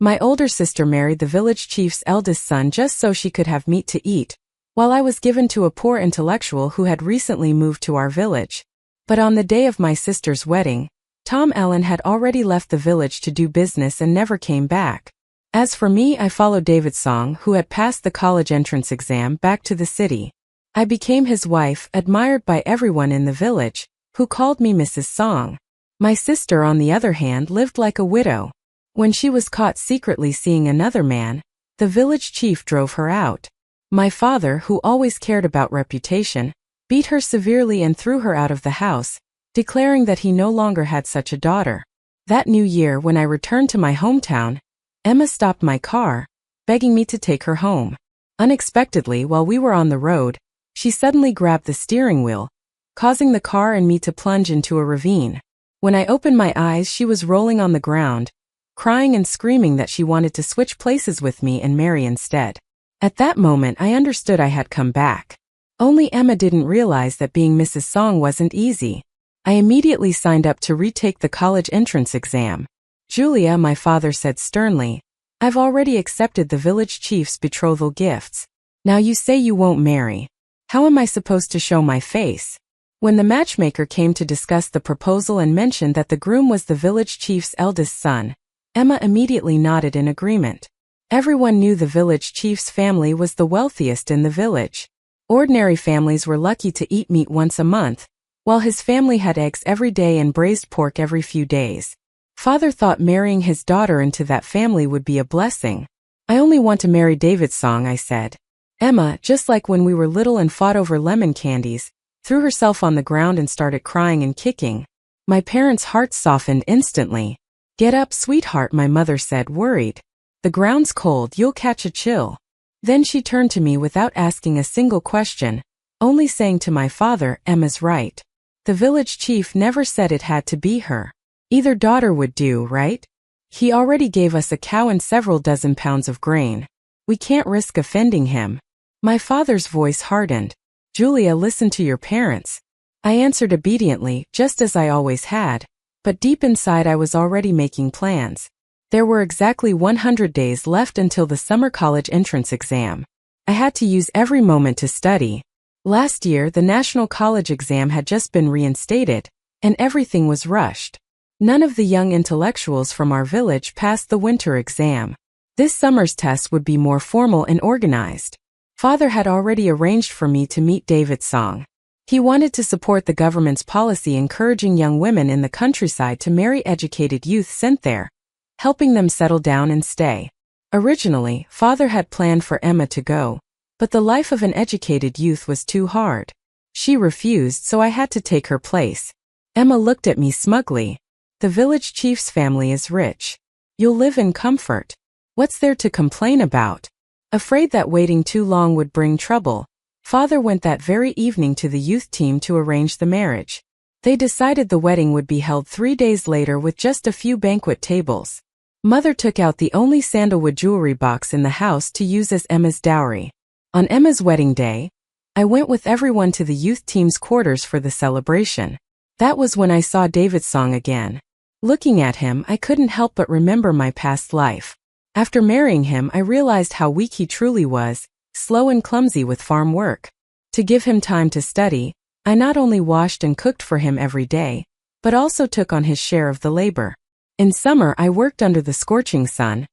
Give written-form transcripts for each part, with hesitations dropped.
My older sister married the village chief's eldest son just so she could have meat to eat, while I was given to a poor intellectual who had recently moved to our village. But on the day of my sister's wedding, Tom Ellen had already left the village to do business and never came back. As for me, I followed David Song, who had passed the college entrance exam, back to the city. I became his wife, admired by everyone in the village, who called me Mrs. Song. My sister, on the other hand, lived like a widow. When she was caught secretly seeing another man, the village chief drove her out. My father, who always cared about reputation, beat her severely and threw her out of the house, declaring that he no longer had such a daughter. That New Year, when I returned to my hometown, Emma stopped my car, begging me to take her home. Unexpectedly, while we were on the road, she suddenly grabbed the steering wheel, causing the car and me to plunge into a ravine. When I opened my eyes, she was rolling on the ground, crying and screaming that she wanted to switch places with me and marry instead. At that moment, I understood I had come back. Only Emma didn't realize that being Mrs. Song wasn't easy. I immediately signed up to retake the college entrance exam. Julia, my father said sternly, I've already accepted the village chief's betrothal gifts. Now you say you won't marry. How am I supposed to show my face? When the matchmaker came to discuss the proposal and mentioned that the groom was the village chief's eldest son, Emma immediately nodded in agreement. Everyone knew the village chief's family was the wealthiest in the village. Ordinary families were lucky to eat meat once a month, while his family had eggs every day and braised pork every few days. Father thought marrying his daughter into that family would be a blessing. I only want to marry David Song, I said. Emma, just like when we were little and fought over lemon candies, threw herself on the ground and started crying and kicking. My parents' hearts softened instantly. Get up, sweetheart, my mother said, worried. The ground's cold, you'll catch a chill. Then she turned to me without asking a single question, only saying to my father, Emma's right. The village chief never said it had to be her. Either daughter would do, right? He already gave us a cow and several dozen pounds of grain. We can't risk offending him. My father's voice hardened. Julia, listen to your parents. I answered obediently, just as I always had, but deep inside I was already making plans. There were exactly 100 days left until the summer college entrance exam. I had to use every moment to study. Last year, the national college exam had just been reinstated, and everything was rushed. None of the young intellectuals from our village passed the winter exam. This summer's test would be more formal and organized. Father had already arranged for me to meet David Song. He wanted to support the government's policy encouraging young women in the countryside to marry educated youth sent there, helping them settle down and stay. Originally, Father had planned for Emma to go, but the life of an educated youth was too hard. She refused, so I had to take her place. Emma looked at me smugly. The village chief's family is rich. You'll live in comfort. What's there to complain about? Afraid that waiting too long would bring trouble, Father went that very evening to the youth team to arrange the marriage. They decided the wedding would be held 3 days later with just a few banquet tables. Mother took out the only sandalwood jewelry box in the house to use as Emma's dowry. On Emma's wedding day, I went with everyone to the youth team's quarters for the celebration. That was when I saw David Song again. Looking at him, I couldn't help but remember my past life. After marrying him, I realized how weak he truly was, slow and clumsy with farm work. To give him time to study, I not only washed and cooked for him every day, but also took on his share of the labor. In summer, I worked under the scorching sun,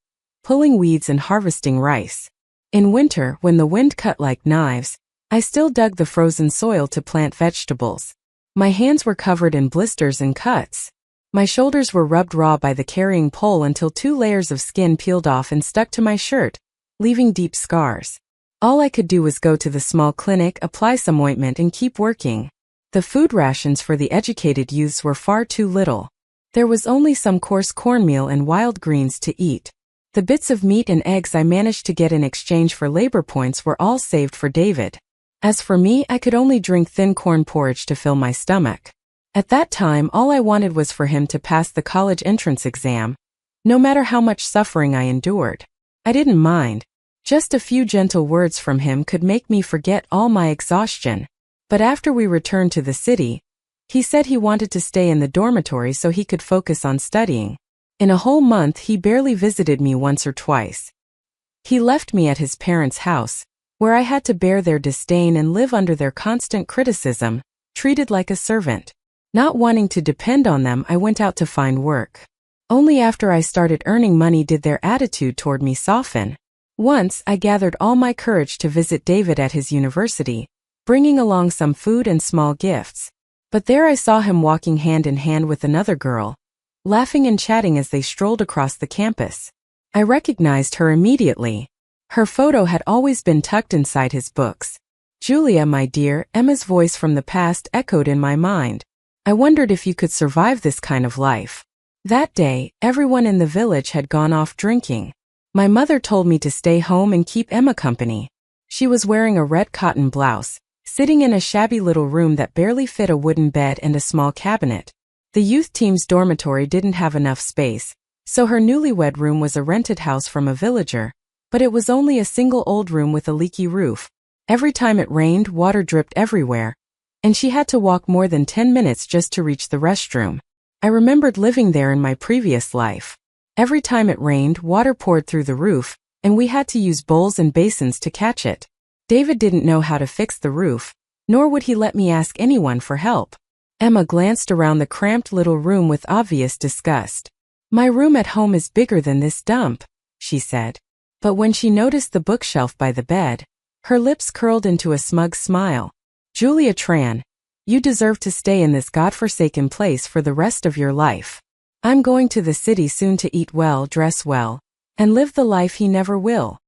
pulling weeds and harvesting rice. In winter, when the wind cut like knives, I still dug the frozen soil to plant vegetables. My hands were covered in blisters and cuts. My shoulders were rubbed raw by the carrying pole until 2 layers of skin peeled off and stuck to my shirt, leaving deep scars. All I could do was go to the small clinic, apply some ointment and keep working. The food rations for the educated youths were far too little. There was only some coarse cornmeal and wild greens to eat. The bits of meat and eggs I managed to get in exchange for labor points were all saved for David. As for me, I could only drink thin corn porridge to fill my stomach. At that time, all I wanted was for him to pass the college entrance exam, no matter how much suffering I endured. I didn't mind. Just a few gentle words from him could make me forget all my exhaustion. But after we returned to the city, he said he wanted to stay in the dormitory so he could focus on studying. In a whole month he barely visited me once or twice. He left me at his parents' house, where I had to bear their disdain and live under their constant criticism, treated like a servant. Not wanting to depend on them, I went out to find work. Only after I started earning money did their attitude toward me soften. Once, I gathered all my courage to visit David at his university, bringing along some food and small gifts. But there I saw him walking hand in hand with another girl, laughing and chatting as they strolled across the campus. I recognized her immediately. Her photo had always been tucked inside his books. "Julia, my dear," Emma's voice from the past echoed in my mind. I wondered if you could survive this kind of life. That day, everyone in the village had gone off drinking. My mother told me to stay home and keep Emma company. She was wearing a red cotton blouse, sitting in a shabby little room that barely fit a wooden bed and a small cabinet. The youth team's dormitory didn't have enough space, so her newlywed room was a rented house from a villager, but it was only a single old room with a leaky roof. Every time it rained, water dripped everywhere, and she had to walk more than 10 minutes just to reach the restroom. I remembered living there in my previous life. Every time it rained, water poured through the roof, and we had to use bowls and basins to catch it. David didn't know how to fix the roof, nor would he let me ask anyone for help. Emma glanced around the cramped little room with obvious disgust. "My room at home is bigger than this dump," she said. But when she noticed the bookshelf by the bed, her lips curled into a smug smile. "Julia Tran, you deserve to stay in this godforsaken place for the rest of your life. I'm going to the city soon to eat well, dress well, and live the life he never will."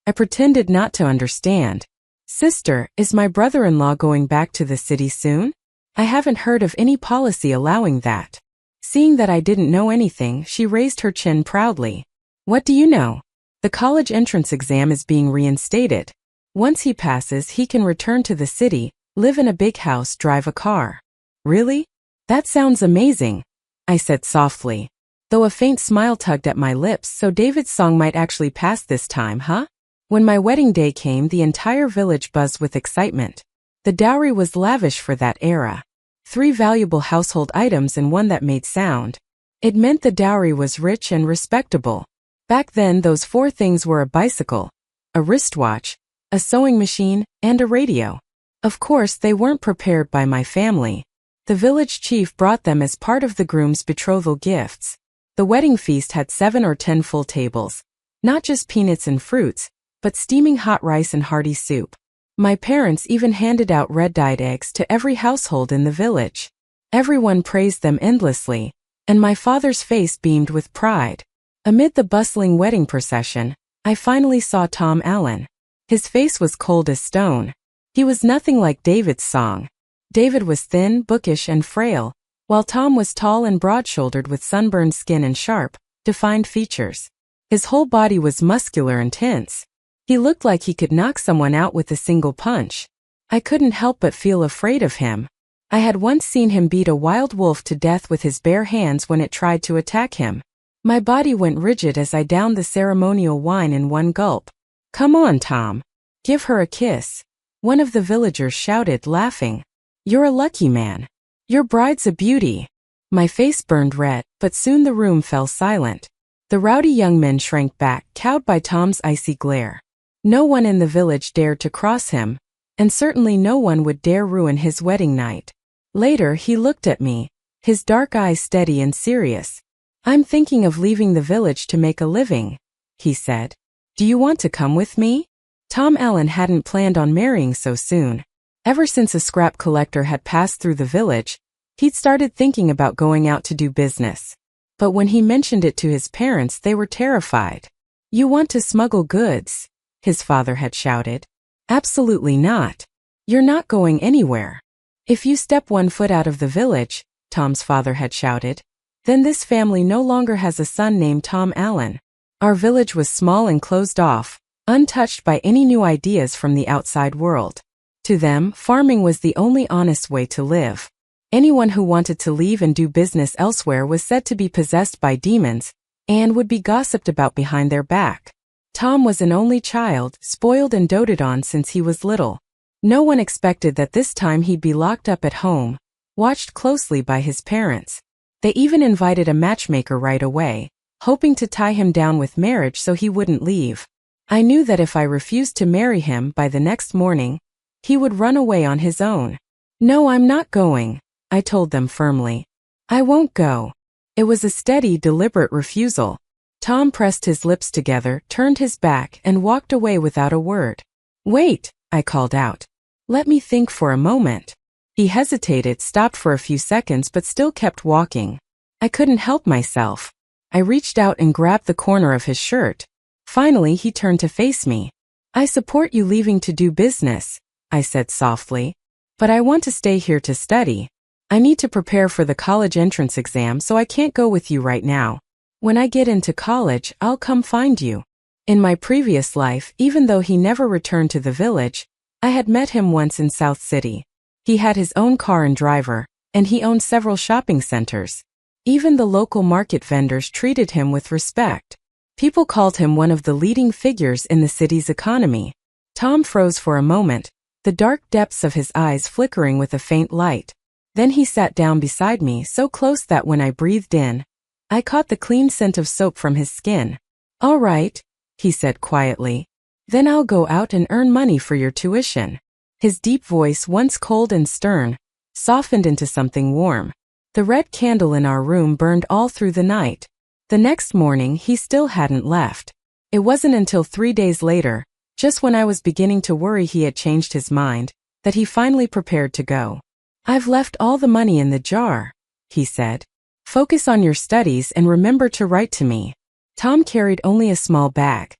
I pretended not to understand. "Sister, is my brother-in-law going back to the city soon? I haven't heard of any policy allowing that." Seeing that I didn't know anything, she raised her chin proudly. "What do you know? The college entrance exam is being reinstated. Once he passes, he can return to the city, live in a big house, drive a car." "Really? That sounds amazing," I said softly, though a faint smile tugged at my lips. "So David's song might actually pass this time, huh?" When my wedding day came, the entire village buzzed with excitement. The dowry was lavish for that era. 3 valuable household items and one that made sound. It meant the dowry was rich and respectable. Back then, those 4 things were a bicycle, a wristwatch, a sewing machine, and a radio. Of course, they weren't prepared by my family. The village chief brought them as part of the groom's betrothal gifts. The wedding feast had 7 or 10 full tables, not just peanuts and fruits, but steaming hot rice and hearty soup. My parents even handed out red-dyed eggs to every household in the village. Everyone praised them endlessly, and my father's face beamed with pride. Amid the bustling wedding procession, I finally saw Tom Allen. His face was cold as stone. He was nothing like David's song. David was thin, bookish, and frail, while Tom was tall and broad-shouldered with sunburned skin and sharp, defined features. His whole body was muscular and tense. He looked like he could knock someone out with a single punch. I couldn't help but feel afraid of him. I had once seen him beat a wild wolf to death with his bare hands when it tried to attack him. My body went rigid as I downed the ceremonial wine in one gulp. "Come on, Tom. Give her a kiss," one of the villagers shouted, laughing. "You're a lucky man. Your bride's a beauty." My face burned red, but soon the room fell silent. The rowdy young men shrank back, cowed by Tom's icy glare. No one in the village dared to cross him, and certainly no one would dare ruin his wedding night. Later, he looked at me, his dark eyes steady and serious. "I'm thinking of leaving the village to make a living," he said. "Do you want to come with me?" Tom Allen hadn't planned on marrying so soon. Ever since a scrap collector had passed through the village, he'd started thinking about going out to do business. But when he mentioned it to his parents, they were terrified. "You want to smuggle goods?" his father had shouted. "Absolutely not. You're not going anywhere. If you step 1 foot out of the village," Tom's father had shouted, "then this family no longer has a son named Tom Allen." Our village was small and closed off, untouched by any new ideas from the outside world. To them, farming was the only honest way to live. Anyone who wanted to leave and do business elsewhere was said to be possessed by demons, and would be gossiped about behind their back. Tom was an only child, spoiled and doted on since he was little. No one expected that this time he'd be locked up at home, watched closely by his parents. They even invited a matchmaker right away, hoping to tie him down with marriage so he wouldn't leave. I knew that if I refused to marry him by the next morning, he would run away on his own. "No, I'm not going," I told them firmly. "I won't go." It was a steady, deliberate refusal. Tom pressed his lips together, turned his back, and walked away without a word. "Wait," I called out. "Let me think for a moment." He hesitated, stopped for a few seconds, but still kept walking. I couldn't help myself. I reached out and grabbed the corner of his shirt. Finally, he turned to face me. "I support you leaving to do business," I said softly. "But I want to stay here to study. I need to prepare for the college entrance exam, so I can't go with you right now. When I get into college, I'll come find you." In my previous life, even though he never returned to the village, I had met him once in South City. He had his own car and driver, and he owned several shopping centers. Even the local market vendors treated him with respect. People called him one of the leading figures in the city's economy. Tom froze for a moment, the dark depths of his eyes flickering with a faint light. Then he sat down beside me, so close that when I breathed in, I caught the clean scent of soap from his skin. "All right," he said quietly. "Then I'll go out and earn money for your tuition." His deep voice, once cold and stern, softened into something warm. The red candle in our room burned all through the night. The next morning, he still hadn't left. It wasn't until 3 days later, just when I was beginning to worry he had changed his mind, that he finally prepared to go. "I've left all the money in the jar," he said. "Focus on your studies and remember to write to me." Tom carried only a small bag.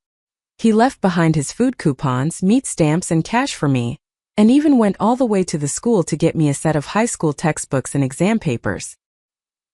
He left behind his food coupons, meat stamps, and cash for me, and even went all the way to the school to get me a set of high school textbooks and exam papers.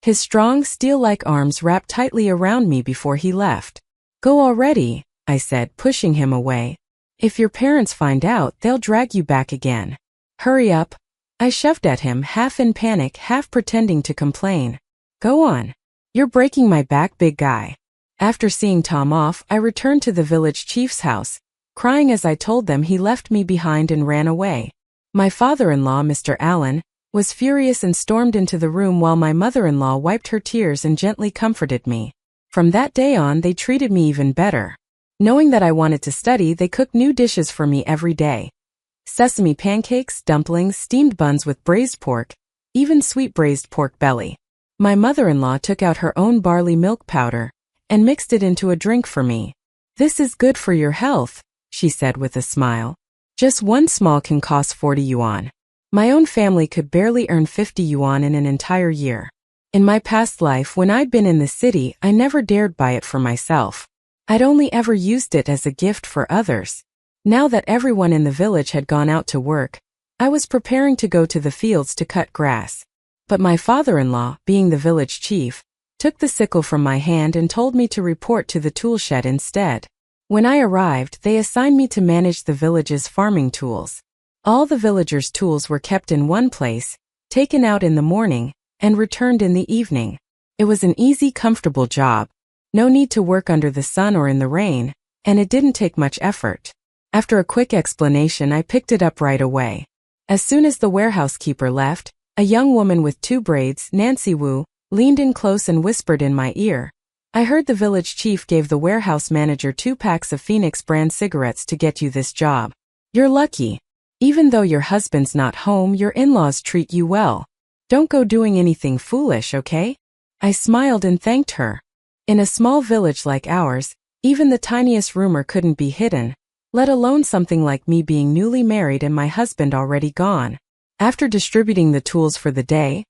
His strong, steel-like arms wrapped tightly around me before he left. "Go already," I said, pushing him away. "If your parents find out, they'll drag you back again. Hurry up." I shoved at him, half in panic, half pretending to complain. "Go on. You're breaking my back, big guy." After seeing Tom off, I returned to the village chief's house, crying as I told them he left me behind and ran away. My father-in-law, Mr. Allen, was furious and stormed into the room while my mother-in-law wiped her tears and gently comforted me. From that day on, they treated me even better. Knowing that I wanted to study, they cooked new dishes for me every day. Sesame pancakes, dumplings, steamed buns with braised pork, even sweet braised pork belly. My mother-in-law took out her own barley milk powder and mixed it into a drink for me. "This is good for your health," she said with a smile. "Just one small can cost 40 yuan. My own family could barely earn 50 yuan in an entire year. In my past life, when I'd been in the city, I never dared buy it for myself. I'd only ever used it as a gift for others. Now that everyone in the village had gone out to work, I was preparing to go to the fields to cut grass. But my father-in-law, being the village chief, took the sickle from my hand and told me to report to the tool shed instead. When I arrived, they assigned me to manage the village's farming tools. All the villagers' tools were kept in one place, taken out in the morning, and returned in the evening. It was an easy, comfortable job. No need to work under the sun or in the rain, and it didn't take much effort. After a quick explanation, I picked it up right away. As soon as the warehouse keeper left, a young woman with 2 braids, Nancy Wu, leaned in close and whispered in my ear. "I heard the village chief gave the warehouse manager 2 packs of Phoenix brand cigarettes to get you this job. You're lucky. Even though your husband's not home, your in-laws treat you well. Don't go doing anything foolish, okay?" I smiled and thanked her. In a small village like ours, even the tiniest rumor couldn't be hidden, let alone something like me being newly married and my husband already gone. After distributing the tools for the day,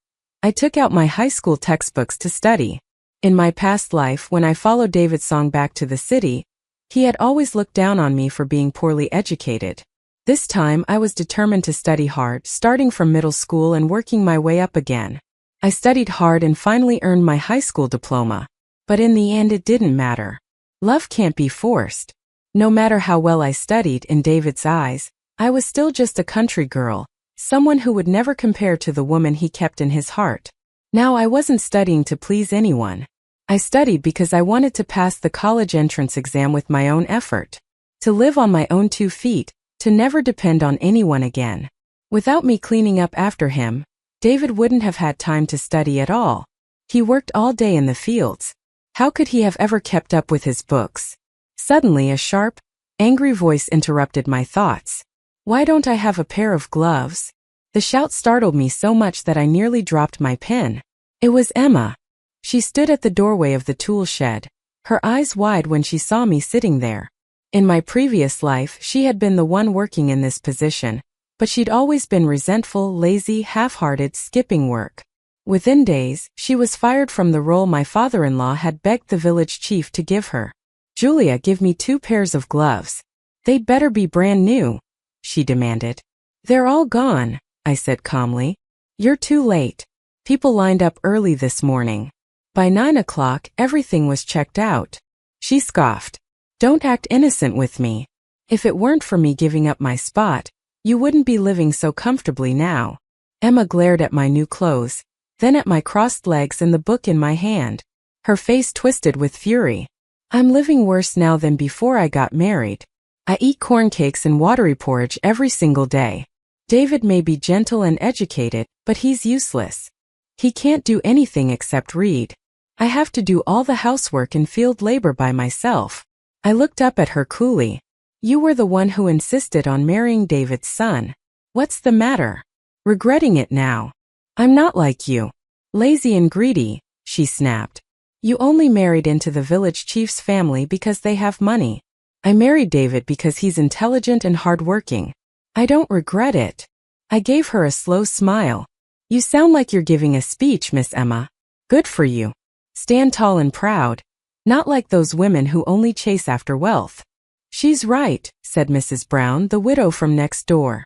I took out my high school textbooks to study. In my past life, when I followed David's song back to the city, he had always looked down on me for being poorly educated. This time, I was determined to study hard, starting from middle school and working my way up again. I studied hard and finally earned my high school diploma. But in the end, it didn't matter. Love can't be forced. No matter how well I studied, in David's eyes, I was still just a country girl, someone who would never compare to the woman he kept in his heart. Now I wasn't studying to please anyone. I studied because I wanted to pass the college entrance exam with my own effort. To live on my own 2 feet, to never depend on anyone again. Without me cleaning up after him, David wouldn't have had time to study at all. He worked all day in the fields. How could he have ever kept up with his books? Suddenly a sharp, angry voice interrupted my thoughts. Why don't I have a pair of gloves? The shout startled me so much that I nearly dropped my pen. It was Emma. She stood at the doorway of the tool shed, her eyes wide when she saw me sitting there. In my previous life, she had been the one working in this position, but she'd always been resentful, lazy, half-hearted, skipping work. Within days, she was fired from the role my father-in-law had begged the village chief to give her. "Julia, give me 2 pairs of gloves. They'd better be brand new," she demanded. "They're all gone," I said calmly. "You're too late. People lined up early this morning. By 9 o'clock, everything was checked out." She scoffed. "Don't act innocent with me. If it weren't for me giving up my spot, you wouldn't be living so comfortably now." Emma glared at my new clothes, then at my crossed legs and the book in my hand. Her face twisted with fury. "I'm living worse now than before I got married. I eat corn cakes and watery porridge every single day. David may be gentle and educated, but he's useless. He can't do anything except read. I have to do all the housework and field labor by myself." I looked up at her coolly. "You were the one who insisted on marrying David's son. What's the matter? Regretting it now?" "I'm not like you. Lazy and greedy," she snapped. "You only married into the village chief's family because they have money. I married David because he's intelligent and hardworking. I don't regret it." I gave her a slow smile. "You sound like you're giving a speech, Miss Emma. Good for you. Stand tall and proud. Not like those women who only chase after wealth." "She's right," said Mrs. Brown, the widow from next door.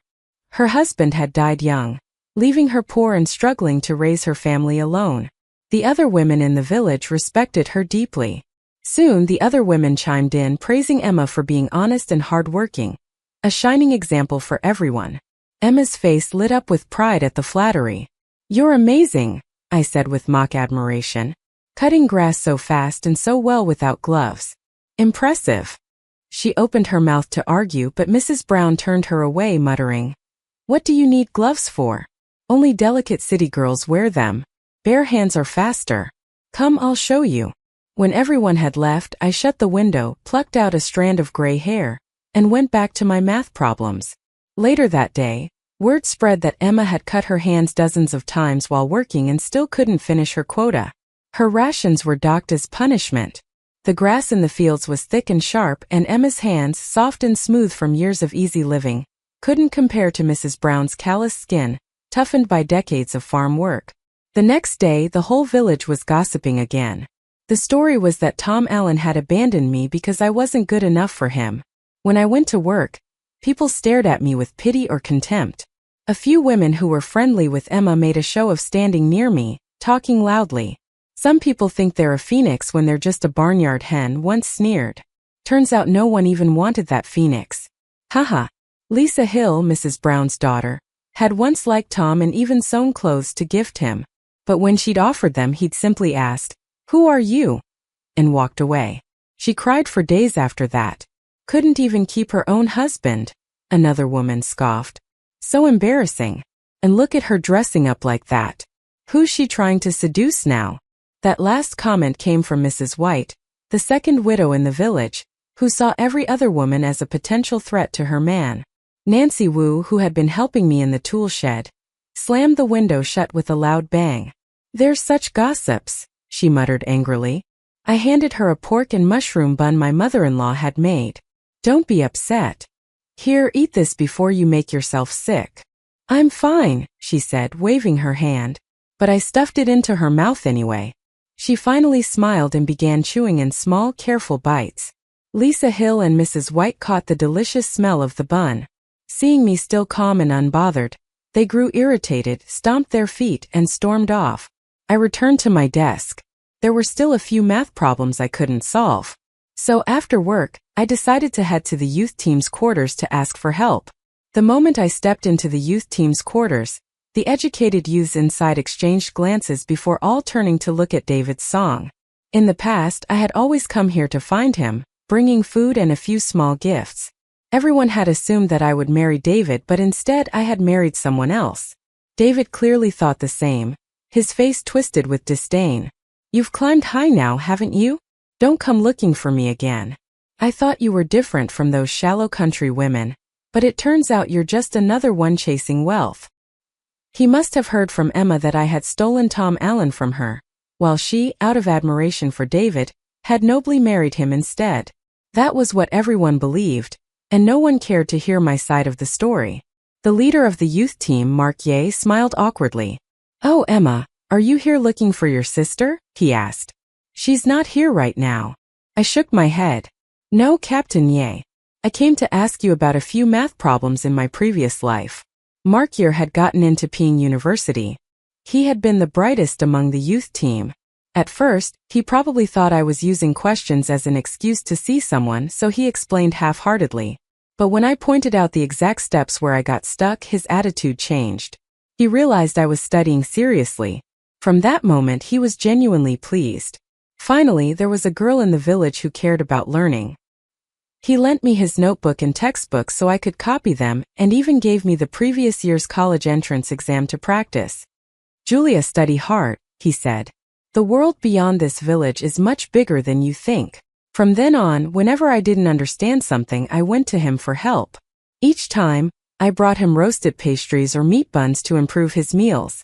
Her husband had died young, leaving her poor and struggling to raise her family alone. The other women in the village respected her deeply. Soon the other women chimed in, praising Emma for being honest and hardworking, a shining example for everyone. Emma's face lit up with pride at the flattery. "You're amazing," I said with mock admiration. "Cutting grass so fast and so well without gloves. Impressive." She opened her mouth to argue, but Mrs. Brown turned her away, muttering, "What do you need gloves for? Only delicate city girls wear them. Bare hands are faster. Come, I'll show you." When everyone had left, I shut the window, plucked out a strand of gray hair, and went back to my math problems. Later that day, word spread that Emma had cut her hands dozens of times while working and still couldn't finish her quota. Her rations were docked as punishment. The grass in the fields was thick and sharp, and Emma's hands, soft and smooth from years of easy living, couldn't compare to Mrs. Brown's callous skin, toughened by decades of farm work. The next day, the whole village was gossiping again. The story was that Tom Allen had abandoned me because I wasn't good enough for him. When I went to work, people stared at me with pity or contempt. A few women who were friendly with Emma made a show of standing near me, talking loudly. "Some people think they're a phoenix when they're just a barnyard hen," once sneered. Turns out no one even wanted that phoenix. Haha. Lisa Hill, Mrs. Brown's daughter, had once liked Tom and even sewn clothes to gift him. But when she'd offered them, he'd simply asked, "Who are you?" and walked away. She cried for days after that. Couldn't even keep her own husband, another woman scoffed. "So embarrassing. And look at her dressing up like that. Who's she trying to seduce now?" That last comment came from Mrs. White, the second widow in the village, who saw every other woman as a potential threat to her man. Nancy Wu, who had been helping me in the tool shed, slammed the window shut with a loud bang. "There's such gossips," she muttered angrily. I handed her a pork and mushroom bun my mother-in-law had made. "Don't be upset. Here, eat this before you make yourself sick." "I'm fine," she said, waving her hand, but I stuffed it into her mouth anyway. She finally smiled and began chewing in small, careful bites. Lisa Hill and Mrs. White caught the delicious smell of the bun. Seeing me still calm and unbothered, they grew irritated, stomped their feet, and stormed off. I returned to my desk. There were still a few math problems I couldn't solve. So after work, I decided to head to the youth team's quarters to ask for help. The moment I stepped into the youth team's quarters, the educated youths inside exchanged glances before all turning to look at David's song. In the past, I had always come here to find him, bringing food and a few small gifts. Everyone had assumed that I would marry David, but instead I had married someone else. David clearly thought the same, his face twisted with disdain. You've climbed high now, haven't you? Don't come looking for me again. I thought you were different from those shallow country women, but it turns out you're just another one chasing wealth. He must have heard from Emma that I had stolen Tom Allen from her, while she, out of admiration for David, had nobly married him instead. That was what everyone believed, and no one cared to hear my side of the story. The leader of the youth team, Mark Ye, smiled awkwardly. "Oh, Emma, are you here looking for your sister?" he asked. "She's not here right now." I shook my head. "No, Captain Ye. I came to ask you about a few math problems in my previous life." Mark Ye had gotten into Peking University. He had been the brightest among the youth team. At first, he probably thought I was using questions as an excuse to see someone, so he explained half-heartedly. But when I pointed out the exact steps where I got stuck, his attitude changed. He realized I was studying seriously. From that moment, he was genuinely pleased. Finally, there was a girl in the village who cared about learning. He lent me his notebook and textbooks so I could copy them, and even gave me the previous year's college entrance exam to practice. "Julia, study hard," he said. "The world beyond this village is much bigger than you think." From then on, whenever I didn't understand something, I went to him for help. Each time, I brought him roasted pastries or meat buns to improve his meals.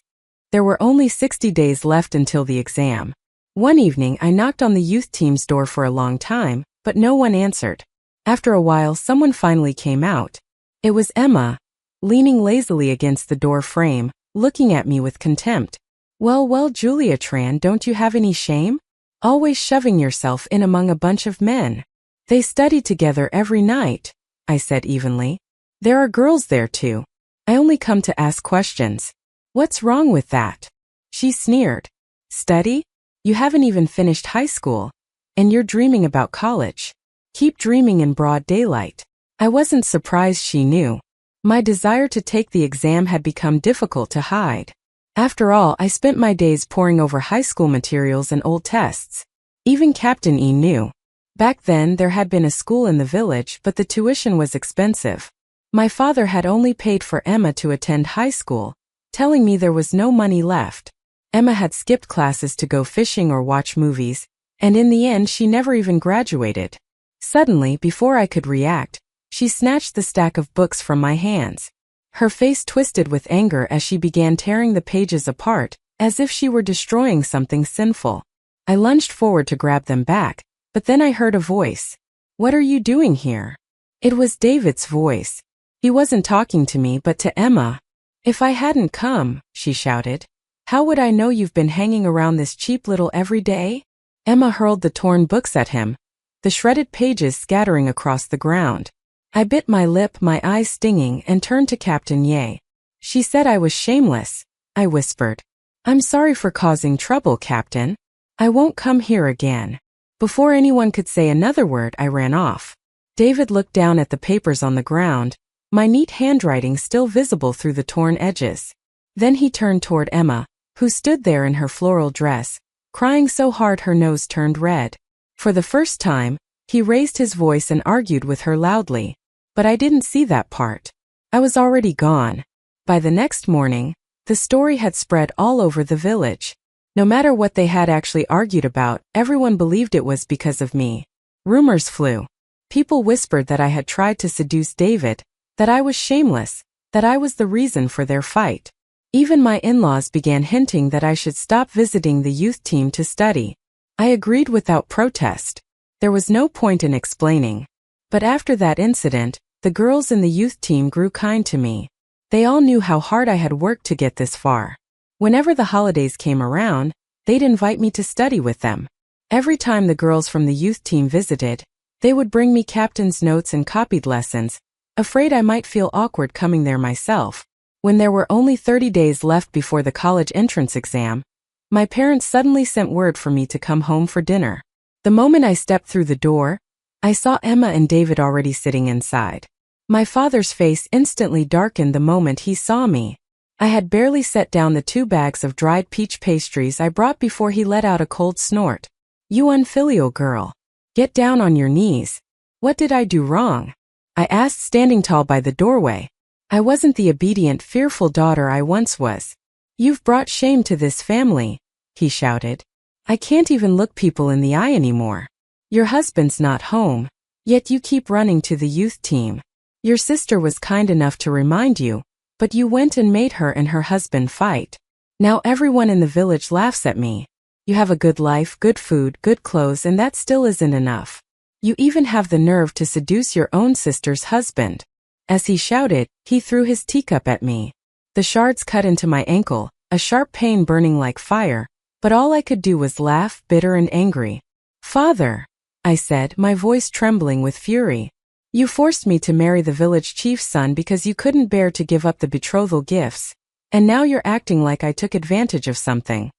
There were only 60 days left until the exam. One evening, I knocked on the youth team's door for a long time, but no one answered. After a while, someone finally came out. It was Emma, leaning lazily against the door frame, looking at me with contempt. Well, Julia Tran, don't you have any shame? Always shoving yourself in among a bunch of men. They study together every night," I said evenly. "There are girls there too. I only come to ask questions. What's wrong with that?" She sneered. "Study? You haven't even finished high school, and you're dreaming about college. Keep dreaming in broad daylight." I wasn't surprised she knew. My desire to take the exam had become difficult to hide. After all, I spent my days poring over high school materials and old tests. Even Captain E knew. Back then, there had been a school in the village, but the tuition was expensive. My father had only paid for Emma to attend high school, telling me there was no money left. Emma had skipped classes to go fishing or watch movies, and in the end she never even graduated. Suddenly, before I could react, she snatched the stack of books from my hands. Her face twisted with anger as she began tearing the pages apart, as if she were destroying something sinful. I lunged forward to grab them back, but then I heard a voice. "What are you doing here?" It was David's voice. He wasn't talking to me but to Emma. "If I hadn't come," she shouted, "how would I know you've been hanging around this cheap little everyday?" Emma hurled the torn books at him, the shredded pages scattering across the ground. I bit my lip, my eyes stinging, and turned to Captain Ye. "She said I was shameless," I whispered. "I'm sorry for causing trouble, Captain. I won't come here again." Before anyone could say another word, I ran off. David looked down at the papers on the ground, my neat handwriting still visible through the torn edges. Then he turned toward Emma, who stood there in her floral dress, crying so hard her nose turned red. For the first time, he raised his voice and argued with her loudly. But I didn't see that part. I was already gone. By the next morning, the story had spread all over the village. No matter what they had actually argued about, everyone believed it was because of me. Rumors flew. People whispered that I had tried to seduce David, that I was shameless, that I was the reason for their fight. Even my in-laws began hinting that I should stop visiting the youth team to study. I agreed without protest. There was no point in explaining. But after that incident, the girls in the youth team grew kind to me. They all knew how hard I had worked to get this far. Whenever the holidays came around, they'd invite me to study with them. Every time the girls from the youth team visited, they would bring me captain's notes and copied lessons, afraid I might feel awkward coming there myself. When there were only 30 days left before the college entrance exam, my parents suddenly sent word for me to come home for dinner. The moment I stepped through the door, I saw Emma and David already sitting inside. My father's face instantly darkened the moment he saw me. I had barely set down the 2 bags of dried peach pastries I brought before he let out a cold snort. "You unfilial girl. Get down on your knees. What did I do wrong?" I asked, standing tall by the doorway. I wasn't the obedient, fearful daughter I once was. "You've brought shame to this family," he shouted. I can't even look people in the eye anymore. Your husband's not home, yet you keep running to the youth team. Your sister was kind enough to remind you, but you went and made her and her husband fight. Now everyone in the village laughs at me. You have a good life, good food, good clothes, and that still isn't enough. You even have the nerve to seduce your own sister's husband. As he shouted, he threw his teacup at me. The shards cut into my ankle, a sharp pain burning like fire, but all I could do was laugh, bitter and angry. Father, I said, my voice trembling with fury. You forced me to marry the village chief's son because you couldn't bear to give up the betrothal gifts, and now you're acting like I took advantage of something.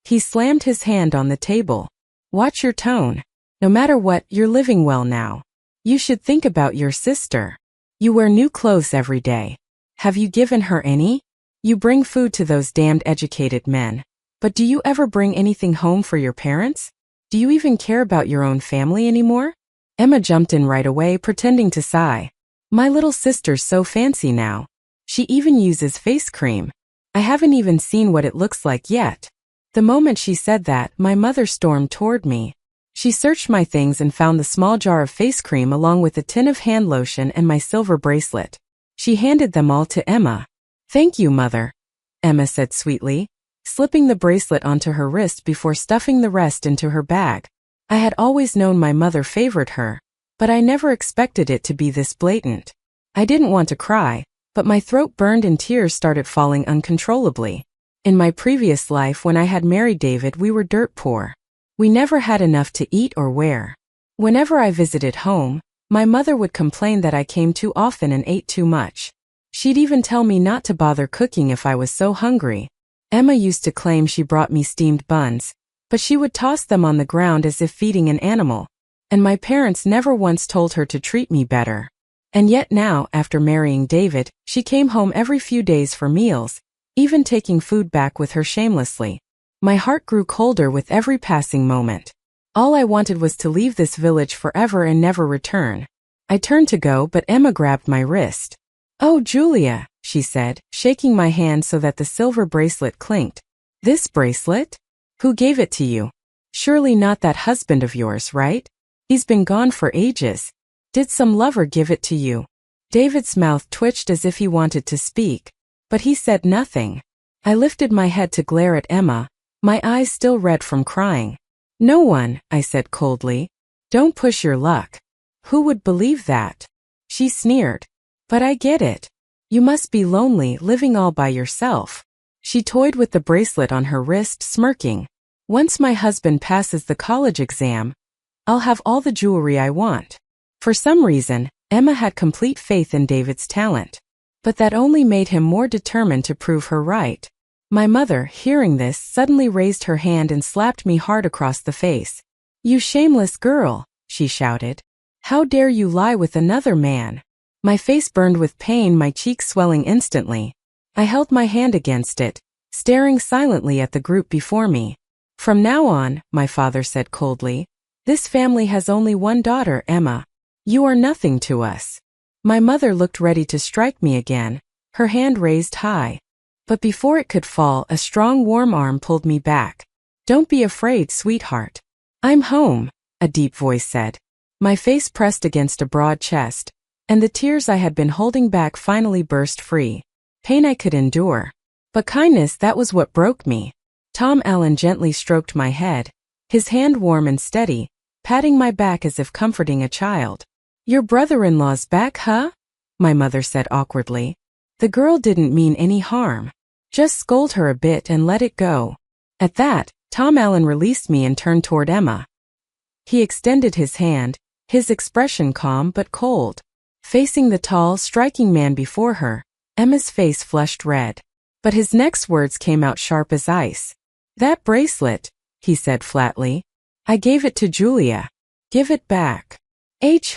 He slammed his hand on the table. Watch your tone. No matter what, you're living well now. You should think about your sister. You wear new clothes every day. Have you given her any? You bring food to those damned educated men. But do you ever bring anything home for your parents? Do you even care about your own family anymore? Emma jumped in right away, pretending to sigh. My little sister's so fancy now. She even uses face cream. I haven't even seen what it looks like yet. The moment she said that, my mother stormed toward me. She searched my things and found the small jar of face cream along with a tin of hand lotion and my silver bracelet. She handed them all to Emma. Thank you, Mother, Emma said sweetly, slipping the bracelet onto her wrist before stuffing the rest into her bag. I had always known my mother favored her, but I never expected it to be this blatant. I didn't want to cry, but my throat burned and tears started falling uncontrollably. In my previous life when I had married David, we were dirt poor. We never had enough to eat or wear. Whenever I visited home, my mother would complain that I came too often and ate too much. She'd even tell me not to bother cooking if I was so hungry. Emma used to claim she brought me steamed buns, but she would toss them on the ground as if feeding an animal. And my parents never once told her to treat me better. And yet now, after marrying David, she came home every few days for meals, even taking food back with her shamelessly. My heart grew colder with every passing moment. All I wanted was to leave this village forever and never return. I turned to go, but Emma grabbed my wrist. Oh, Julia, she said, shaking my hand so that the silver bracelet clinked. This bracelet? Who gave it to you? Surely not that husband of yours, right? He's been gone for ages. Did some lover give it to you? David's mouth twitched as if he wanted to speak, but he said nothing. I lifted my head to glare at Emma, my eyes still red from crying. No one, I said coldly. Don't push your luck. Who would believe that? She sneered. But I get it. You must be lonely, living all by yourself. She toyed with the bracelet on her wrist, smirking. Once my husband passes the college exam, I'll have all the jewelry I want. For some reason, Emma had complete faith in David's talent. But that only made him more determined to prove her right. My mother, hearing this, suddenly raised her hand and slapped me hard across the face. You shameless girl, she shouted. How dare you lie with another man? My face burned with pain, my cheeks swelling instantly. I held my hand against it, staring silently at the group before me. From now on, my father said coldly, this family has only one daughter, Emma. You are nothing to us. My mother looked ready to strike me again, her hand raised high. But before it could fall, a strong, warm arm pulled me back. Don't be afraid, sweetheart. I'm home, a deep voice said. My face pressed against a broad chest, and the tears I had been holding back finally burst free. Pain I could endure, but kindness, that was what broke me. Tom Allen gently stroked my head, his hand warm and steady, patting my back as if comforting a child. Your brother-in-law's back, huh? My mother said awkwardly. The girl didn't mean any harm. Just scold her a bit and let it go. At that, Tom Allen released me and turned toward Emma. He extended his hand, his expression calm but cold. Facing the tall, striking man before her, Emma's face flushed red. But his next words came out sharp as ice. That bracelet, he said flatly. I gave it to Julia. Give it back.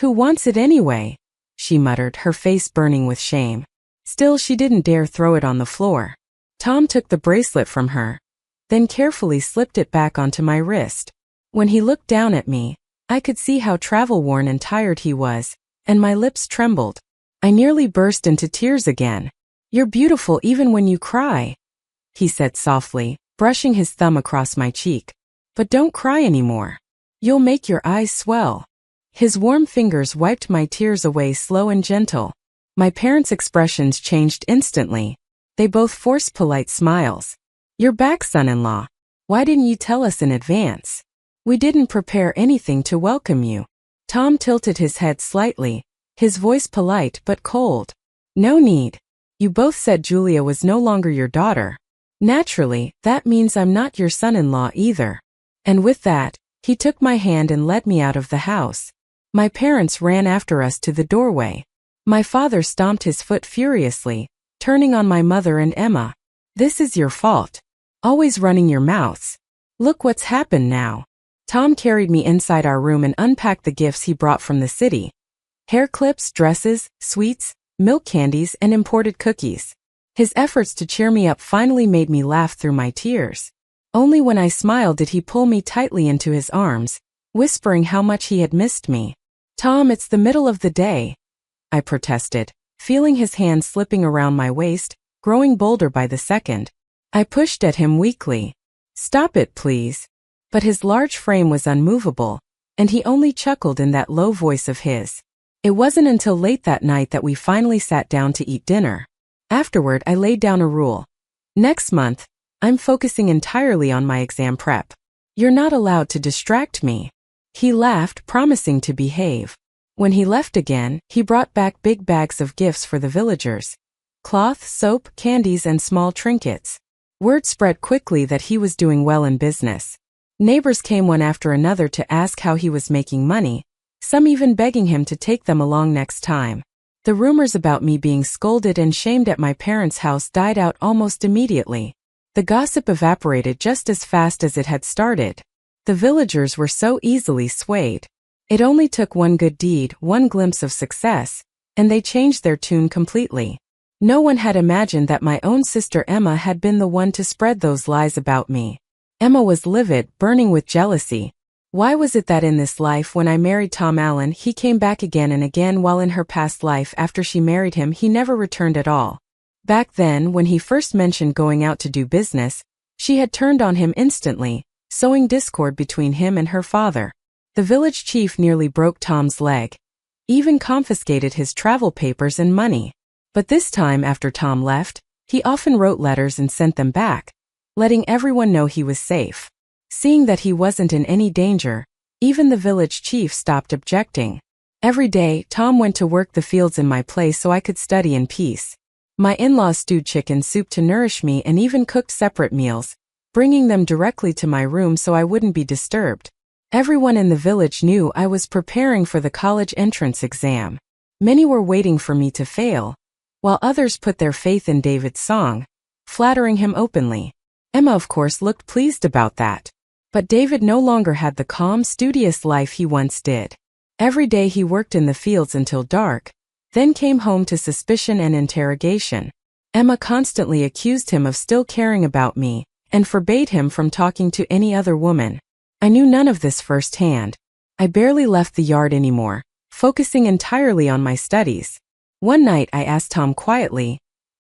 Who wants it anyway? She muttered, her face burning with shame. Still, she didn't dare throw it on the floor. Tom took the bracelet from her, then carefully slipped it back onto my wrist. When he looked down at me, I could see how travel-worn and tired he was, and my lips trembled. I nearly burst into tears again. You're beautiful even when you cry, he said softly, brushing his thumb across my cheek. But don't cry anymore. You'll make your eyes swell. His warm fingers wiped my tears away slow and gentle. My parents' expressions changed instantly. They both forced polite smiles. You're back, son-in-law. Why didn't you tell us in advance? We didn't prepare anything to welcome you. Tom tilted his head slightly, his voice polite but cold. No need. You both said Julia was no longer your daughter. Naturally, that means I'm not your son-in-law either. And with that, he took my hand and led me out of the house. My parents ran after us to the doorway. My father stomped his foot furiously, turning on my mother and Emma. This is your fault. Always running your mouths. Look what's happened now. Tom carried me inside our room and unpacked the gifts he brought from the city. Hair clips, dresses, sweets, milk candies, and imported cookies. His efforts to cheer me up finally made me laugh through my tears. Only when I smiled did he pull me tightly into his arms, whispering how much he had missed me. Tom, it's the middle of the day, I protested, feeling his hand slipping around my waist, growing bolder by the second. I pushed at him weakly. Stop it, please. But his large frame was unmovable, and he only chuckled in that low voice of his. It wasn't until late that night that we finally sat down to eat dinner. Afterward, I laid down a rule. Next month, I'm focusing entirely on my exam prep. You're not allowed to distract me. He laughed, promising to behave. When he left again, he brought back big bags of gifts for the villagers. Cloth, soap, candies, and small trinkets. Word spread quickly that he was doing well in business. Neighbors came one after another to ask how he was making money, some even begging him to take them along next time. The rumors about me being scolded and shamed at my parents' house died out almost immediately. The gossip evaporated just as fast as it had started. The villagers were so easily swayed. It only took one good deed, one glimpse of success, and they changed their tune completely. No one had imagined that my own sister Emma had been the one to spread those lies about me. Emma was livid, burning with jealousy. Why was it that in this life when I married Tom Allen he came back again and again, while in her past life after she married him he never returned at all? Back then, when he first mentioned going out to do business, she had turned on him instantly, sowing discord between him and her father. The village chief nearly broke Tom's leg, even confiscated his travel papers and money. But this time after Tom left, he often wrote letters and sent them back, letting everyone know he was safe. Seeing that he wasn't in any danger, even the village chief stopped objecting. Every day, Tom went to work the fields in my place so I could study in peace. My in-laws stewed chicken soup to nourish me and even cooked separate meals, bringing them directly to my room so I wouldn't be disturbed. Everyone in the village knew I was preparing for the college entrance exam. Many were waiting for me to fail, while others put their faith in David's song, flattering him openly. Emma, of course, looked pleased about that. But David no longer had the calm, studious life he once did. Every day he worked in the fields until dark, then came home to suspicion and interrogation. Emma constantly accused him of still caring about me, and forbade him from talking to any other woman. I knew none of this firsthand. I barely left the yard anymore, focusing entirely on my studies. One night I asked Tom quietly,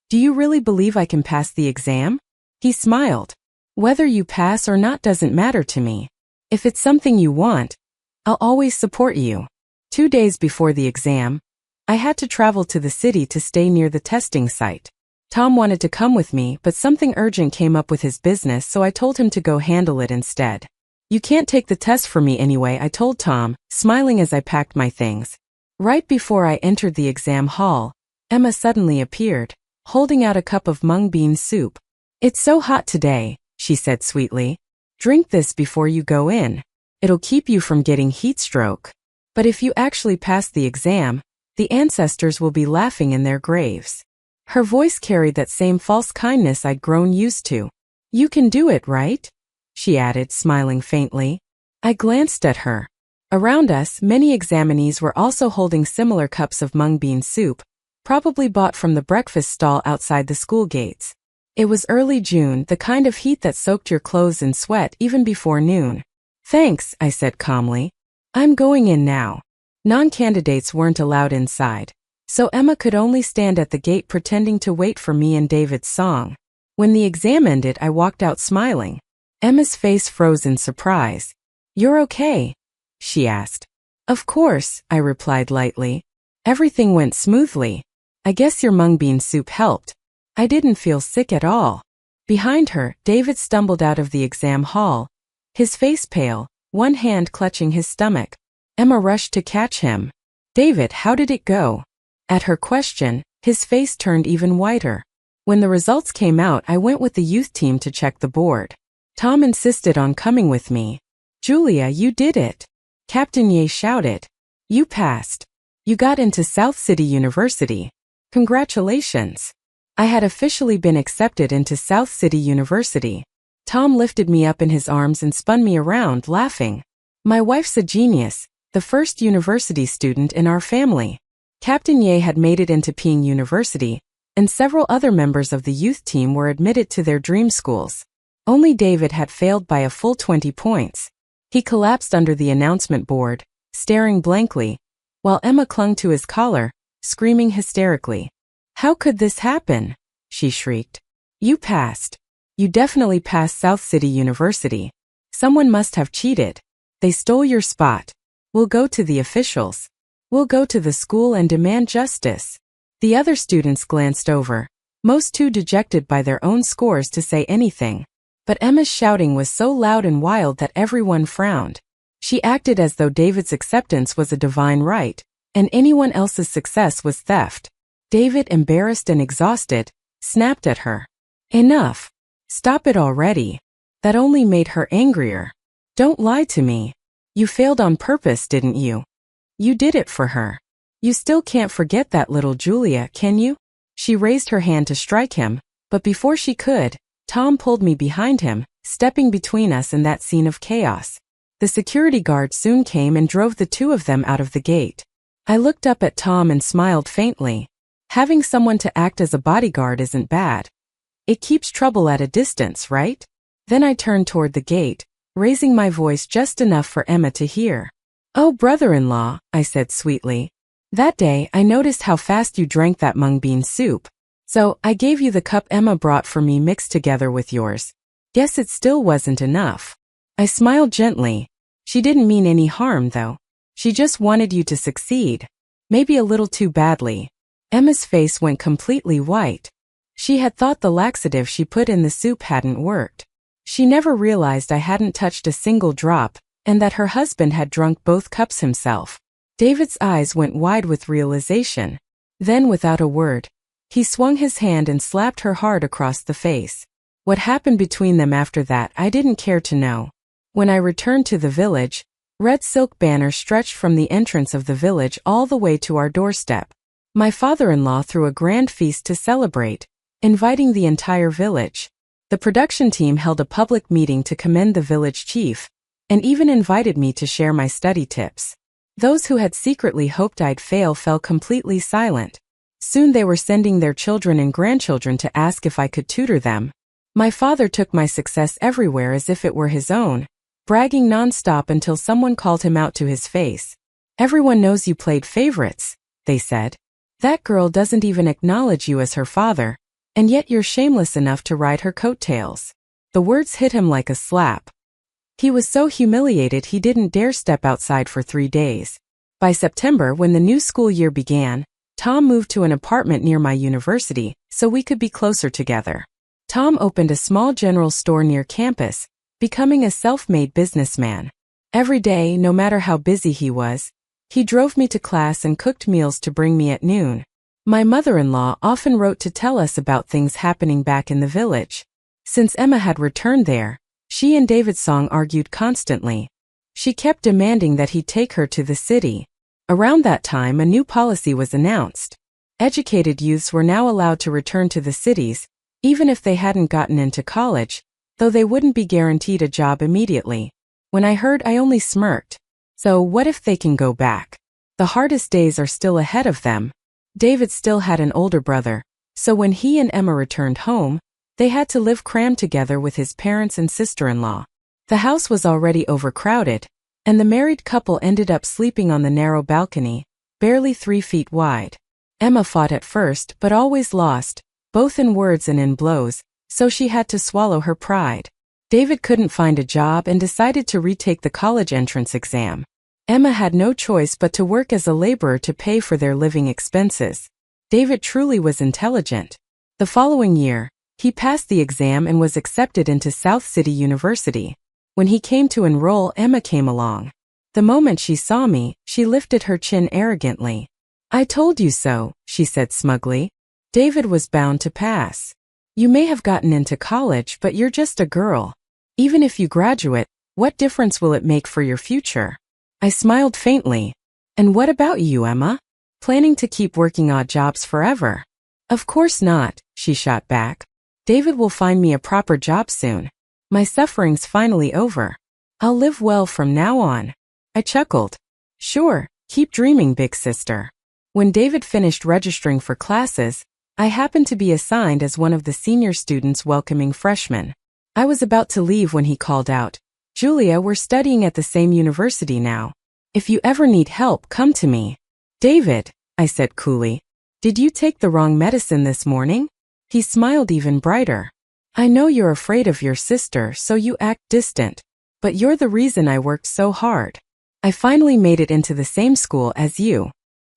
"Do you really believe I can pass the exam?" He smiled. "Whether you pass or not doesn't matter to me. If it's something you want, I'll always support you." 2 days before the exam, I had to travel to the city to stay near the testing site. Tom wanted to come with me, but something urgent came up with his business, so I told him to go handle it instead. "You can't take the test for me anyway," I told Tom, smiling as I packed my things. Right before I entered the exam hall, Emma suddenly appeared, holding out a cup of mung bean soup. "It's so hot today," she said sweetly. "Drink this before you go in. It'll keep you from getting heat stroke. But if you actually pass the exam, the ancestors will be laughing in their graves." Her voice carried that same false kindness I'd grown used to. "You can do it, right?" she added, smiling faintly. I glanced at her. Around us, many examinees were also holding similar cups of mung bean soup, probably bought from the breakfast stall outside the school gates. It was early June, the kind of heat that soaked your clothes in sweat even before noon. "Thanks," I said calmly. "I'm going in now." Non-candidates weren't allowed inside, so Emma could only stand at the gate pretending to wait for me and David's song. When the exam ended, I walked out smiling. Emma's face froze in surprise. "You're okay?" she asked. "Of course," I replied lightly. "Everything went smoothly. I guess your mung bean soup helped. I didn't feel sick at all." Behind her, David stumbled out of the exam hall, his face pale, one hand clutching his stomach. Emma rushed to catch him. "David, how did it go?" At her question, his face turned even whiter. "When the results came out, I went with the youth team to check the board. Tom insisted on coming with me." "Julia, you did it!" Captain Ye shouted. "You passed. You got into South City University. Congratulations." I had officially been accepted into South City University. Tom lifted me up in his arms and spun me around, laughing. "My wife's a genius, the first university student in our family." Captain Ye had made it into Ping University, and several other members of the youth team were admitted to their dream schools. Only David had failed by a full 20 points. He collapsed under the announcement board, staring blankly, while Emma clung to his collar, screaming hysterically. "How could this happen?" she shrieked. "You passed. You definitely passed South City University. Someone must have cheated. They stole your spot. We'll go to the officials. We'll go to the school and demand justice." The other students glanced over, most too dejected by their own scores to say anything. But Emma's shouting was so loud and wild that everyone frowned. She acted as though David's acceptance was a divine right, and anyone else's success was theft. David, embarrassed and exhausted, snapped at her. "Enough. Stop it already." That only made her angrier. "Don't lie to me. You failed on purpose, didn't you? You did it for her. You still can't forget that little Julia, can you?" She raised her hand to strike him, but before she could, Tom pulled me behind him, stepping between us in that scene of chaos. The security guard soon came and drove the two of them out of the gate. I looked up at Tom and smiled faintly. Having someone to act as a bodyguard isn't bad. It keeps trouble at a distance, right? Then I turned toward the gate, raising my voice just enough for Emma to hear. "Oh, brother-in-law," I said sweetly. "That day I noticed how fast you drank that mung bean soup. So I gave you the cup Emma brought for me mixed together with yours. Guess it still wasn't enough." I smiled gently. She didn't mean any harm, though. She just wanted you to succeed. Maybe a little too badly. Emma's face went completely white. She had thought the laxative she put in the soup hadn't worked. She never realized I hadn't touched a single drop, and that her husband had drunk both cups himself. David's eyes went wide with realization. Then, without a word, he swung his hand and slapped her hard across the face. What happened between them after that I didn't care to know. When I returned to the village, red silk banners stretched from the entrance of the village all the way to our doorstep. My father-in-law threw a grand feast to celebrate, inviting the entire village. The production team held a public meeting to commend the village chief, and even invited me to share my study tips. Those who had secretly hoped I'd fail fell completely silent. Soon they were sending their children and grandchildren to ask if I could tutor them. My father took my success everywhere as if it were his own, bragging nonstop until someone called him out to his face. "Everyone knows you played favorites," they said. "That girl doesn't even acknowledge you as her father, and yet you're shameless enough to ride her coattails." The words hit him like a slap. He was so humiliated he didn't dare step outside for 3 days. By September, when the new school year began, Tom moved to an apartment near my university so we could be closer together. Tom opened a small general store near campus, becoming a self-made businessman. Every day, no matter how busy he was, he drove me to class and cooked meals to bring me at noon. My mother-in-law often wrote to tell us about things happening back in the village. Since Emma had returned there, she and David Song argued constantly. She kept demanding that he take her to the city. Around that time, a new policy was announced. Educated youths were now allowed to return to the cities, even if they hadn't gotten into college, though they wouldn't be guaranteed a job immediately. When I heard, I only smirked. So what if they can go back? The hardest days are still ahead of them. David still had an older brother, so when he and Emma returned home, they had to live crammed together with his parents and sister-in-law. The house was already overcrowded, and the married couple ended up sleeping on the narrow balcony, barely 3 feet wide. Emma fought at first but always lost, both in words and in blows, so she had to swallow her pride. David couldn't find a job and decided to retake the college entrance exam. Emma had no choice but to work as a laborer to pay for their living expenses. David truly was intelligent. The following year, he passed the exam and was accepted into South City University. When he came to enroll, Emma came along. The moment she saw me, she lifted her chin arrogantly. "I told you so," she said smugly. "David was bound to pass. You may have gotten into college, but you're just a girl. Even if you graduate, what difference will it make for your future?" I smiled faintly. "And what about you, Emma? Planning to keep working odd jobs forever?" "Of course not," she shot back. "David will find me a proper job soon. My suffering's finally over. I'll live well from now on." I chuckled. "Sure, keep dreaming, big sister." When David finished registering for classes, I happened to be assigned as one of the senior students welcoming freshmen. I was about to leave when he called out, "Julia, we're studying at the same university now. If you ever need help, come to me." "David," I said coolly, "did you take the wrong medicine this morning?" He smiled even brighter. "I know you're afraid of your sister, so you act distant. But you're the reason I worked so hard. I finally made it into the same school as you."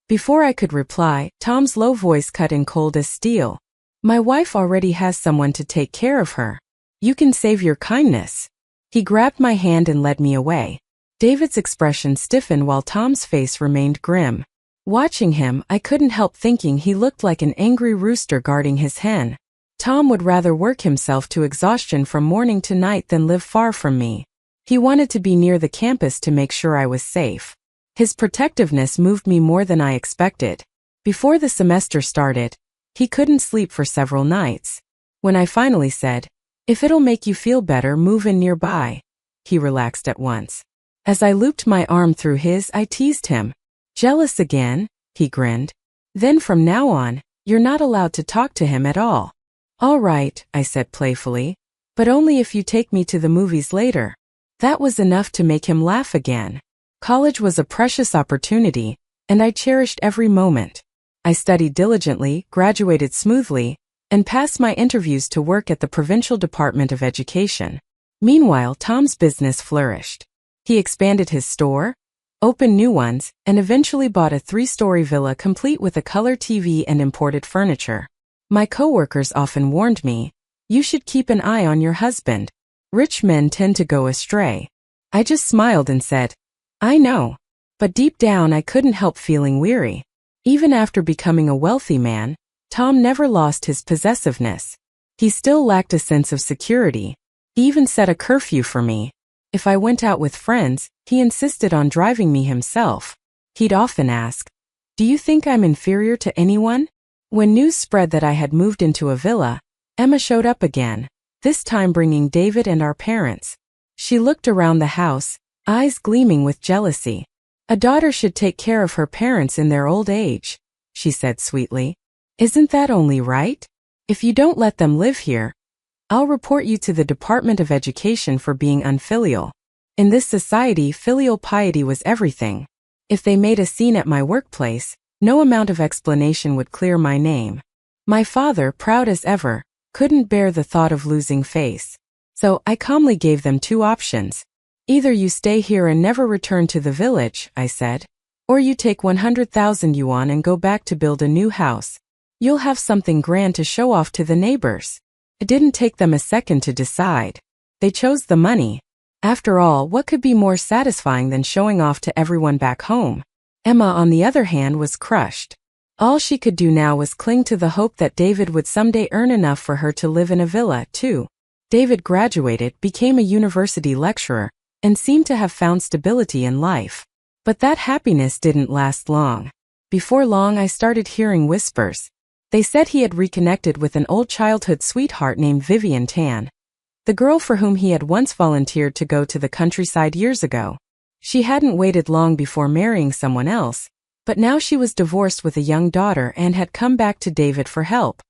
Before I could reply, Tom's low voice cut in cold as steel. "My wife already has someone to take care of her. You can save your kindness." He grabbed my hand and led me away. David's expression stiffened while Tom's face remained grim. Watching him, I couldn't help thinking he looked like an angry rooster guarding his hen. Tom would rather work himself to exhaustion from morning to night than live far from me. He wanted to be near the campus to make sure I was safe. His protectiveness moved me more than I expected. Before the semester started, he couldn't sleep for several nights. When I finally said, "If it'll make you feel better, move in nearby," he relaxed at once. As I looped my arm through his, I teased him. "Jealous again?" he grinned. "Then from now on, you're not allowed to talk to him at all." "All right," I said playfully, "but only if you take me to the movies later." That was enough to make him laugh again. College was a precious opportunity, and I cherished every moment. I studied diligently, graduated smoothly, and passed my interviews to work at the Provincial Department of Education. Meanwhile, Tom's business flourished. He expanded his store, opened new ones, and eventually bought a 3-story villa complete with a color TV and imported furniture. My coworkers often warned me, "You should keep an eye on your husband. Rich men tend to go astray." I just smiled and said, "I know." But deep down I couldn't help feeling weary. Even after becoming a wealthy man, Tom never lost his possessiveness. He still lacked a sense of security. He even set a curfew for me. If I went out with friends, he insisted on driving me himself. He'd often ask, "Do you think I'm inferior to anyone?" When news spread that I had moved into a villa, Emma showed up again, this time bringing David and our parents. She looked around the house, eyes gleaming with jealousy. "A daughter should take care of her parents in their old age," she said sweetly. "Isn't that only right? If you don't let them live here, I'll report you to the Department of Education for being unfilial." In this society, filial piety was everything. If they made a scene at my workplace, no amount of explanation would clear my name. My father, proud as ever, couldn't bear the thought of losing face. So I calmly gave them 2 options. "Either you stay here and never return to the village," I said, "or you take 100,000 yuan and go back to build a new house. You'll have something grand to show off to the neighbors." It didn't take them a second to decide. They chose the money. After all, what could be more satisfying than showing off to everyone back home? Emma, on the other hand, was crushed. All she could do now was cling to the hope that David would someday earn enough for her to live in a villa, too. David graduated, became a university lecturer, and seemed to have found stability in life. But that happiness didn't last long. Before long, I started hearing whispers. They said he had reconnected with an old childhood sweetheart named Vivian Tan, the girl for whom he had once volunteered to go to the countryside years ago. She hadn't waited long before marrying someone else, but now she was divorced with a young daughter and had come back to David for help.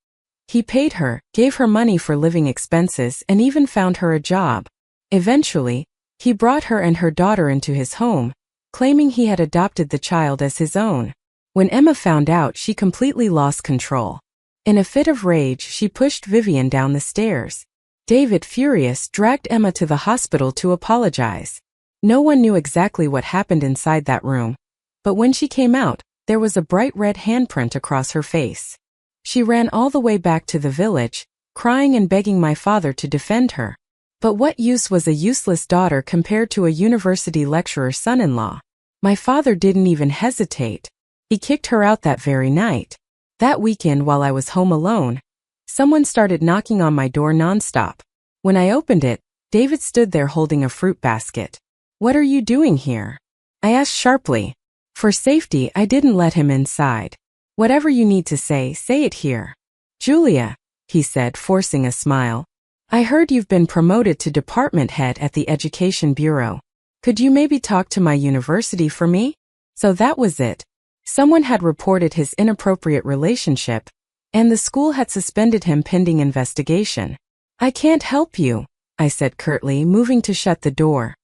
He paid her, gave her money for living expenses, and even found her a job. Eventually, he brought her and her daughter into his home, claiming he had adopted the child as his own. When Emma found out, she completely lost control. In a fit of rage, she pushed Vivian down the stairs. David, furious, dragged Emma to the hospital to apologize. No one knew exactly what happened inside that room, but when she came out, there was a bright red handprint across her face. She ran all the way back to the village, crying and begging my father to defend her. But what use was a useless daughter compared to a university lecturer's son-in-law? My father didn't even hesitate. He kicked her out that very night. That weekend, while I was home alone, someone started knocking on my door nonstop. When I opened it, David stood there holding a fruit basket. "What are you doing here?" I asked sharply. For safety, I didn't let him inside. "Whatever you need to say it here." "Julia," he said, forcing a smile, "I heard you've been promoted to department head at the Education Bureau. Could you maybe talk to my university for me?" So that was it. Someone had reported his inappropriate relationship, and the school had suspended him pending investigation. "I can't help you," I said curtly, moving to shut the door.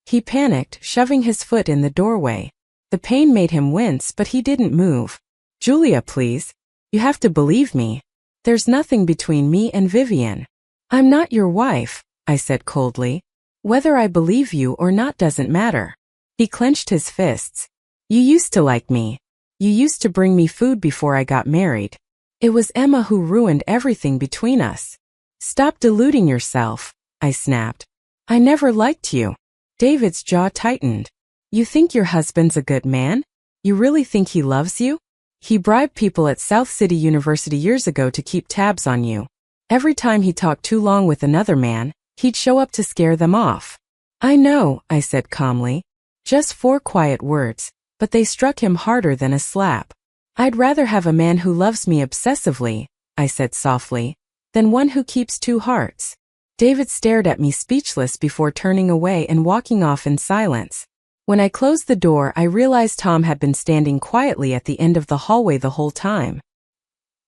He panicked, shoving his foot in the doorway. The pain made him wince, but he didn't move. "Julia, please. You have to believe me. There's nothing between me and Vivian." "I'm not your wife," I said coldly. "Whether I believe you or not doesn't matter." He clenched his fists. "You used to like me. You used to bring me food before I got married. It was Emma who ruined everything between us." "Stop deluding yourself," I snapped. "I never liked you." David's jaw tightened. "You think your husband's a good man? You really think he loves you? He bribed people at South City University years ago to keep tabs on you. Every time he talked too long with another man, he'd show up to scare them off." "I know," I said calmly. Just 4 quiet words, but they struck him harder than a slap. "I'd rather have a man who loves me obsessively," I said softly, "than one who keeps 2 hearts." David stared at me speechless before turning away and walking off in silence. When I closed the door, I realized Tom had been standing quietly at the end of the hallway the whole time.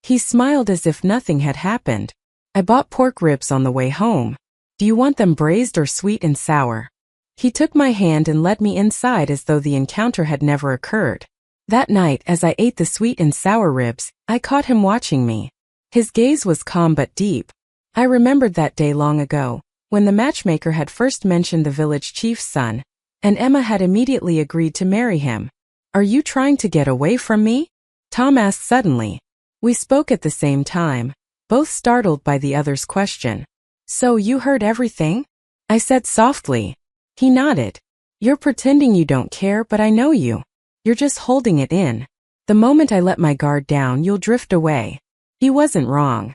He smiled as if nothing had happened. "I bought pork ribs on the way home. Do you want them braised or sweet and sour?" He took my hand and led me inside as though the encounter had never occurred. That night, as I ate the sweet and sour ribs, I caught him watching me. His gaze was calm but deep. I remembered that day long ago, when the matchmaker had first mentioned the village chief's son, and Emma had immediately agreed to marry him. "Are you trying to get away from me?" Tom asked suddenly. We spoke at the same time, both startled by the other's question. "So you heard everything?" I said softly. He nodded. "You're pretending you don't care, but I know you. You're just holding it in. The moment I let my guard down, you'll drift away." He wasn't wrong.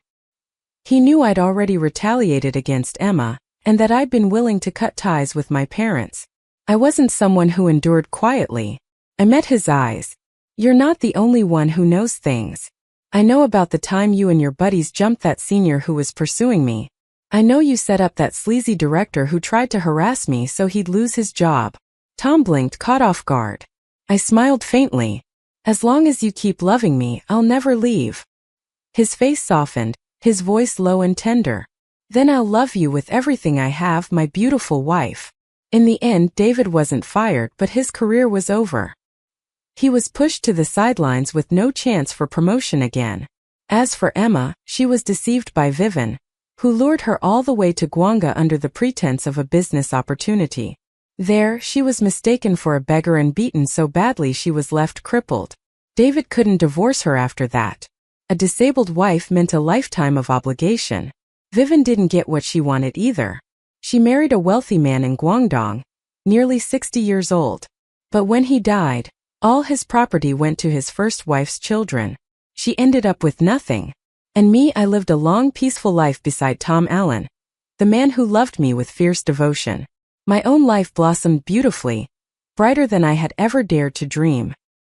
He knew I'd already retaliated against Emma, and that I'd been willing to cut ties with my parents. I wasn't someone who endured quietly. I met his eyes. "You're not the only one who knows things. I know about the time you and your buddies jumped that senior who was pursuing me. I know you set up that sleazy director who tried to harass me so he'd lose his job." Tom blinked, caught off guard. I smiled faintly. "As long as you keep loving me, I'll never leave." His face softened, his voice low and tender. "Then I'll love you with everything I have, my beautiful wife." In the end, David wasn't fired, but his career was over. He was pushed to the sidelines with no chance for promotion again. As for Emma, she was deceived by Vivian, who lured her all the way to Gwanga under the pretense of a business opportunity. There, she was mistaken for a beggar and beaten so badly she was left crippled. David couldn't divorce her after that. A disabled wife meant a lifetime of obligation. Vivian didn't get what she wanted either. She married a wealthy man in Guangdong, nearly 60 years old. But when he died, all his property went to his first wife's children. She ended up with nothing. And me, I lived a long, peaceful life beside Tom Allen, the man who loved me with fierce devotion. My own life blossomed beautifully, brighter than I had ever dared to dream.